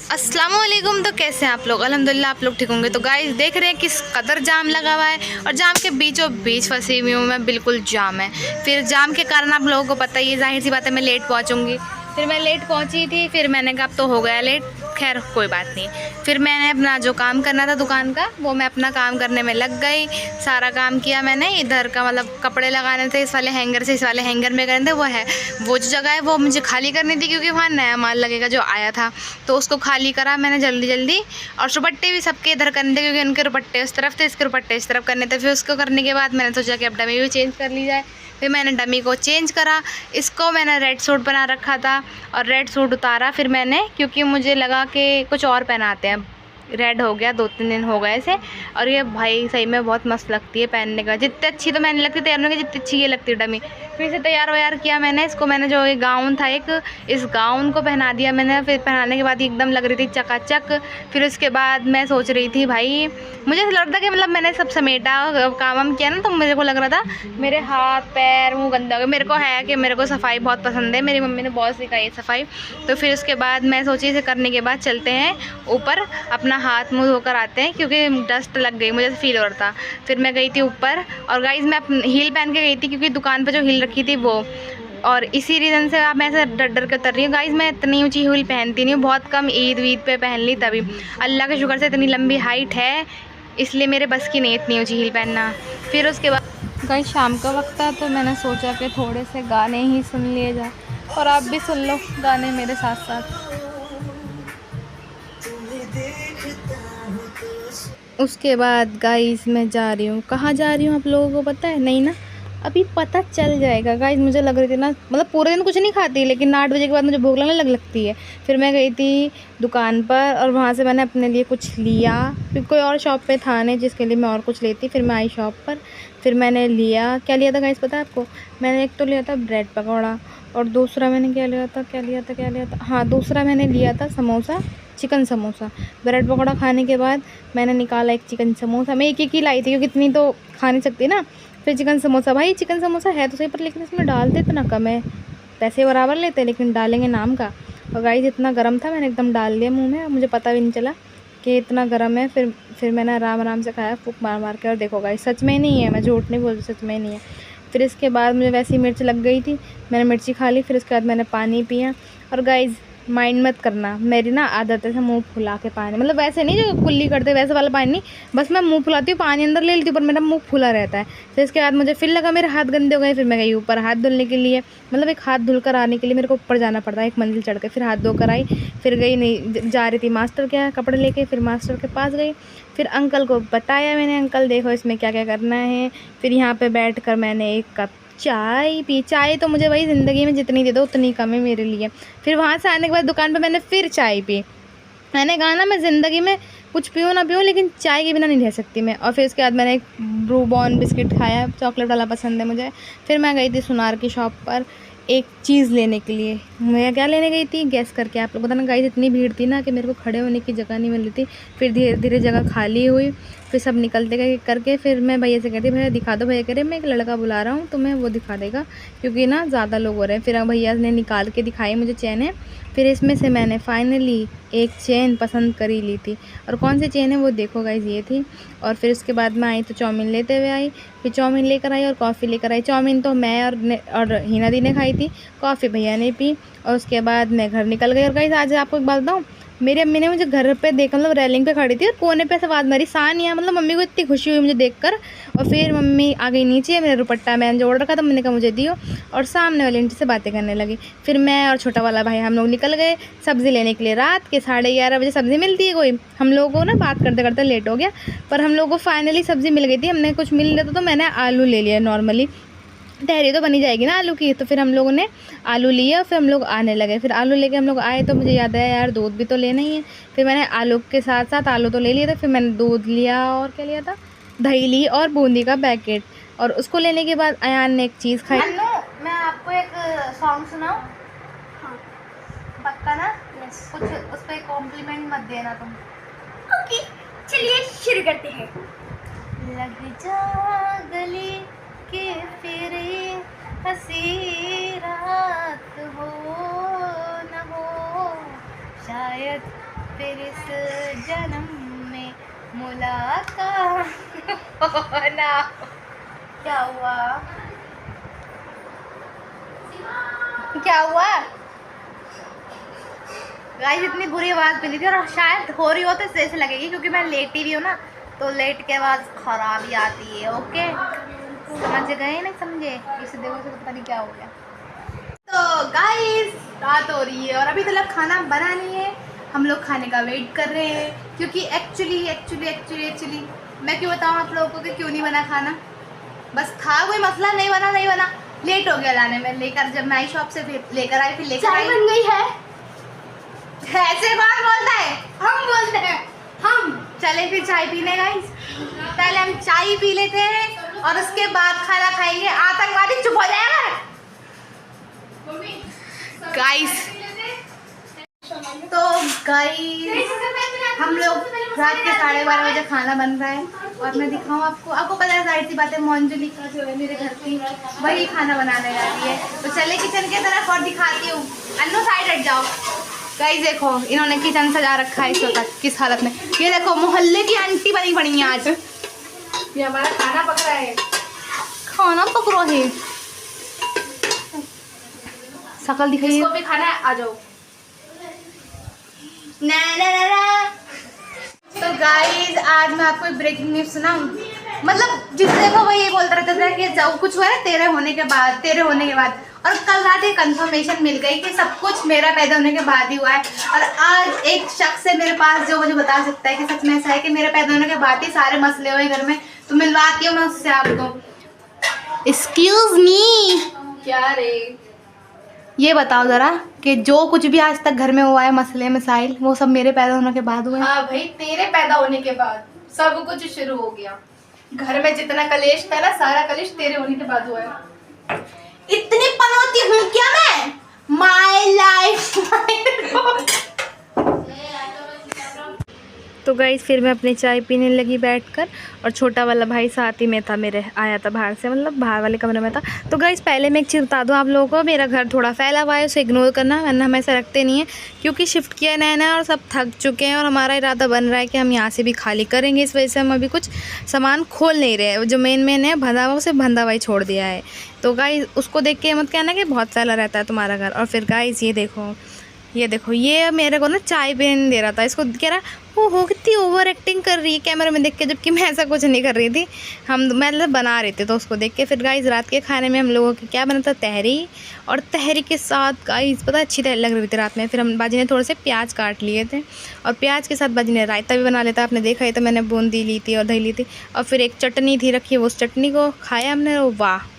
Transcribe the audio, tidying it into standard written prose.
अस्सलामुअलैकुम। तो कैसे हैं आप लोग? अल्हम्दुलिल्लाह आप लोग ठीक होंगे। तो गाइस देख रहे हैं किस कदर जाम लगा हुआ है और जाम के बीचों बीच फंसी हुई हूँ मैं, बिल्कुल जाम है। फिर जाम के कारण आप लोगों को पता ही है, जाहिर सी बात है मैं लेट पहुँचूँगी। फिर मैं लेट पहुँची थी, फिर मैंने कहा अब तो हो गया लेट, खैर कोई बात नहीं। फिर मैंने अपना जो काम करना था दुकान का वो मैं अपना काम करने में लग गई। सारा काम किया मैंने, इधर का मतलब कपड़े लगाने थे इस वाले हैंगर से इस वाले हैंगर में करने थे, वो जो जगह है वो मुझे खाली करनी थी क्योंकि वहाँ नया माल लगेगा जो आया था, तो उसको खाली करा मैंने जल्दी जल्दी। और दुपट्टे भी सबके इधर करने थे क्योंकि उनके दुपट्टे उस तरफ थे, इसके दुपट्टे इस तरफ करने थे। फिर उसको करने के बाद मैंने सोचा कि अब डमी भी चेंज कर ली जाए। फिर मैंने डमी को चेंज करा, इसको मैंने रेड सूट बना रखा था और रेड सूट उतारा फिर मैंने, क्योंकि मुझे लगा कि कुछ और पहनाते हैं। रेड हो गया, 2-3 दिन हो गए ऐसे। और ये भाई सही में बहुत मस्त लगती है पहनने का, जितनी अच्छी तो मैंने लगती तैयार होने की जितनी अच्छी ये लगती है डमी। फिर इसे तैयार व्यार किया मैंने, इसको मैंने जो ये गाउन था एक, इस गाउन को पहना दिया मैंने। फिर पहनाने के बाद एकदम लग रही थी चकाचक। फिर उसके बाद मैं सोच रही थी भाई, मुझे ऐसा लग रहा था कि मतलब मैंने सब समेटा काम वाम किया ना, तो मेरे को लग रहा था मेरे हाथ पैर मुँह गंदा हो गया। मेरे को है कि मेरे को सफाई बहुत पसंद है, मेरी मम्मी ने बहुत सिखाई है सफाई। तो फिर उसके बाद मैं सोची इसे करने के बाद चलते हैं ऊपर, अपना हाथ मुंह धोकर आते हैं क्योंकि डस्ट लग गई, मुझे फील हो रहा था। फिर मैं गई थी ऊपर और गाइस मैं हील पहन के गई थी क्योंकि दुकान पर जो हील रखी थी वो, और इसी रीज़न से अब मैं ऐसे डर डर के उतर रही हूँ। गाइस मैं इतनी ऊंची हील पहनती नहीं हूँ, बहुत कम ईद वीद पे पहन ली तभी। अल्लाह के शुक्र से इतनी लंबी हाइट है, इसलिए मेरे बस की नहीं इतनी ऊंची हील पहनना। फिर उसके बाद गाइस शाम का वक्त था तो मैंने सोचा कि थोड़े से गाने ही सुन लिए जाए, और आप भी सुन लो गाने मेरे साथ साथ। उसके बाद गाइस मैं जा रही हूँ, कहाँ जा रही हूँ आप लोगों को पता है? नहीं ना, अभी पता चल जाएगा। गाइस मुझे लग रही थी ना, मतलब पूरे दिन कुछ नहीं खाती लेकिन 8 बजे के बाद मुझे भूख लगती है। फिर मैं गई थी दुकान पर और वहाँ से मैंने अपने लिए कुछ लिया, फिर कोई और शॉप पे था नहीं जिसके लिए मैं और कुछ लेती। फिर मैं आई शॉप पर, फिर मैंने लिया, क्या लिया था गाइस पता है आपको? मैंने एक तो लिया था ब्रेड पकौड़ा, और दूसरा मैंने क्या लिया था, हाँ दूसरा मैंने लिया था समोसा, चिकन समोसा। ब्रेड पकौड़ा खाने के बाद मैंने निकाला एक चिकन समोसा, मैं एक ही लाई थी क्योंकि इतनी तो खा नहीं सकती ना। फिर चिकन समोसा, भाई चिकन समोसा है तो सही पर लेकिन इसमें डालते इतना कम है, पैसे बराबर लेते लेकिन डालेंगे नाम का। और गाइस इतना गर्म था, मैंने एकदम डाल दिया मुंह में, मुझे पता भी नहीं चला कि इतना गर्म है। फिर मैंने आराम आराम से खाया फूक मार मार के, और देखो गाइस सच में नहीं है, मैं झूठ नहीं बोल रही, सच में नहीं है। फिर इसके बाद मुझे वैसी मिर्च लग गई थी, मैंने मिर्ची खा ली। फिर उसके बाद मैंने पानी पिया। और गाइस माइंड मत करना, मेरी ना आदत है से मुंह फुला के पानी, मतलब वैसे नहीं जो कुल्ली करते वैसे वाला पानी नहीं, बस मैं मुंह फुलाती हूँ, पानी अंदर ले लेती हूँ पर मेरा मुंह फुला रहता है। फिर इसके बाद मुझे फिर लगा मेरे हाथ गंदे हो गए, फिर मैं गई ऊपर हाथ धुलने के लिए, मतलब एक हाथ धुल कर आने के लिए मेरे को ऊपर जाना पड़ता है एक मंजिल चढ़ के। फिर हाथ धोकर आई, फिर गई नहीं जा रही थी मास्टर के यहाँ कपड़े लेके, फिर मास्टर के पास गई। फिर अंकल को बताया मैंने, अंकल देखो इसमें क्या क्या करना है। फिर यहाँ पर बैठ कर मैंने एक कप चाय पी। चाय तो मुझे वही ज़िंदगी में जितनी दे दो उतनी कम है मेरे लिए। फिर वहाँ से आने के बाद दुकान पे मैंने फिर चाय पी। मैंने कहा ना मैं ज़िंदगी में कुछ पीऊँ ना पीऊँ लेकिन चाय के बिना नहीं रह सकती मैं। और फिर उसके बाद मैंने एक ब्रू बॉर्न बिस्किट खाया, चॉकलेट वाला पसंद है मुझे। फिर मैं गई थी सुनार की शॉप पर एक चीज़ लेने के लिए। मैं क्या लेने गई थी गैस करके आप लोग बताना गाइस? इतनी भीड़ थी ना कि मेरे को खड़े होने की जगह नहीं मिल रही थी। फिर धीरे धीरे जगह खाली हुई, फिर सब निकलते गए करके। फिर मैं भैया से कहती भैया दिखा दो, भैया कह रहे मैं एक लड़का बुला रहा हूँ तुम्हें वो दिखा देगा क्योंकि ना ज़्यादा लोग हो रहे हैं। फिर भैया ने निकाल के दिखाई मुझे चैन है। फिर इसमें से मैंने फाइनली एक चेन पसंद कर ही ली थी, और कौन सी चेन है वो देखो गाइस ये थी। और फिर उसके बाद मैं आई तो चाउमीन लेते हुए आई, फिर चाउमीन लेकर आई और कॉफ़ी लेकर आई। चाउमीन तो मैं और हिना दी ने खाई थी, कॉफ़ी भैया ने पी। और उसके बाद मैं घर निकल गई। और गाइस आज आपको एक बात बताऊँ, मेरी अम्मी ने मुझे घर पे देखा, मतलब रेलिंग पे खड़ी थी और कोने पे से आवाज़ मारी सानिया, मतलब मम्मी को इतनी खुशी हुई मुझे देखकर। और फिर मम्मी आ गई नीचे, मेरा दुपट्टा मैंने जो ऑर्डर रखा था मैंने कहा मुझे दियो, और सामने वाली आंटी से बातें करने लगी। फिर मैं और छोटा वाला भाई हम लोग निकल गए सब्ज़ी लेने के लिए। रात के 11:30 बजे सब्ज़ी मिलती है कोई, हम लोगों को ना बात करते करते लेट हो गया, पर हम लोगों को फाइनली सब्ज़ी मिल गई थी। हमने कुछ मिल रहा था तो मैंने आलू ले लिया, नॉर्मली तहरी तो बनी जाएगी ना आलू की। तो फिर हम लोगों ने आलू लिया, फिर हम लोग आने लगे। फिर आलू लेके हम लोग आए तो मुझे याद आया यार दूध भी तो लेना ही है। फिर मैंने आलू के साथ साथ आलू तो ले लिया था, फिर मैंने दूध लिया और क्या लिया था, दही ली और बूंदी का पैकेट। और उसको लेने के बाद अयान ने एक चीज़ खाई। मैं आपको एक सॉन्ग सुनाऊं? हाँ पक्का ना? यस। कुछ उस पर कॉम्प्लीमेंट मत देना तुम। ओके चलिए शुरू करते हैं। लग जा गली के फिर हंसी रात हो न हो, शायद फिर इस जन्म में मुलाकात होना। क्या हुआ? क्या हुआ गाइस? इतनी बुरी आवाज़ मिली थी और शायद हो रही हो तो ऐसे लगेगी क्योंकि मैं लेटी हुई हूँ ना, तो लेट के आवाज़ खराबी आती है। ओके, समझ गए? नहीं समझे? इसे देखो तो पता नहीं क्या हो गया। तो गाइस रात हो रही है और अभी तक खाना बना नहीं है। हम लोग खाने का वेट कर रहे हैं क्योंकि एक्चुअली मैं क्यों बताऊँ आप लोगों को कि क्यों नहीं बना खाना। बस था कोई मसला, नहीं बना, लेट हो गया लाने में। लेकर जब मैं आई शॉप से फिर लेकर आई, फिर लेकर आई। बन गई है। ऐसे कौन बोलता है? हम बोलते हैं। हम चले फिर चाय पीने गाइस। पहले हम चाय पी लेते हैं और उसके बाद खाना खाएंगे। आतंकवादी चुप हो जाएगा गाइस। तो गाइस हम लोग रात के 12:30 बजे खाना बन रहा है और मैं दिखाऊं आपको पता है सारी सी बातें। मोंजुली का जो है मेरे घर की, वही खाना बनाने जा रही है। तो चले किचन की तरफ और दिखाती हूँ। अन्नू साइड हट जाओ। गाइस देखो इन्होंने किचन सजा रखा है इस वक्त किस हालत में। ये देखो मोहल्ले की आंटी बनी पड़ी है आज। ये हमारा खाना पक रहा है। खाना पक रहा है, शकल दिखाइए। इसको भी खाना है, आ जाओ। ना। तो गाइस आज मैं आपको एक ब्रेकिंग न्यूज़ सुनाऊं। मतलब जिस देखो वो ये बोलता रहता था कि जब कुछ हुआ है तेरे होने के बाद। और कल रात एक कंफर्मेशन मिल गई कि सब कुछ मेरा पैदा होने के बाद ही हुआ है। और आज एक शख्स है मेरे पास जो मुझे बता सकता है कि सच में ऐसा है कि मेरे पैदा होने के बाद ही सारे मसले हुए घर में। तो मिलवाती हूँ मैं उससे आपको। Excuse me. क्या रे? ये बताओ जरा कि जो कुछ भी आज तक घर में हुआ है मसले मसाइल, वो सब मेरे पैदा होने के बाद हुए? हाँ भाई, तेरे पैदा होने के बाद सब कुछ शुरू हो गया। घर में जितना कलेश था ना, सारा कलेश तेरे होने के बाद हुआ है। इतनी पनौती हूँ क्या मैं? My life. तो गाइस फिर मैं अपनी चाय पीने लगी बैठकर और छोटा वाला भाई साथ ही में था, मेरे आया था बाहर से, मतलब बाहर वाले कमरे में था। तो गाइस पहले मैं एक चीज़ बता दूं आप लोगों को, मेरा घर थोड़ा फैला हुआ है, उसे इग्नोर करना, वरना हम ऐसा रखते नहीं है क्योंकि शिफ्ट किया है नया और सब थक चुके हैं और हमारा इरादा बन रहा है कि हम यहाँ से भी खाली करेंगे। इस वजह से हम अभी कुछ सामान खोल नहीं रहे। जो मेन है बंधा हुआ, उसे बंधा हुआ ही छोड़ दिया है। तो गाइस उसको देख के मत कहना कि बहुत फैला रहता है तुम्हारा घर। और फिर गाइस ये देखो ये मेरे को ना चाय पीने नहीं दे रहा था। इसको कह रहा हो कितनी ओवर एक्टिंग कर रही है कैमरे में देख के, जबकि मैं ऐसा कुछ नहीं कर रही थी। मैं मतलब बना रहे थे तो उसको देख के। फिर गाइस रात के खाने में हम लोगों के क्या बना था? तहरी। और तहरी के साथ गाइस पता अच्छी तरह लग रही थी रात में। फिर हम बाजी ने थोड़े से प्याज काट लिए थे और प्याज के साथ बाजी ने रायता भी बना लेता। आपने देखा ही तो मैंने बूंदी ली थी और दही ली थी और फिर एक चटनी थी रखी, उस चटनी को खाया हमने। वाह।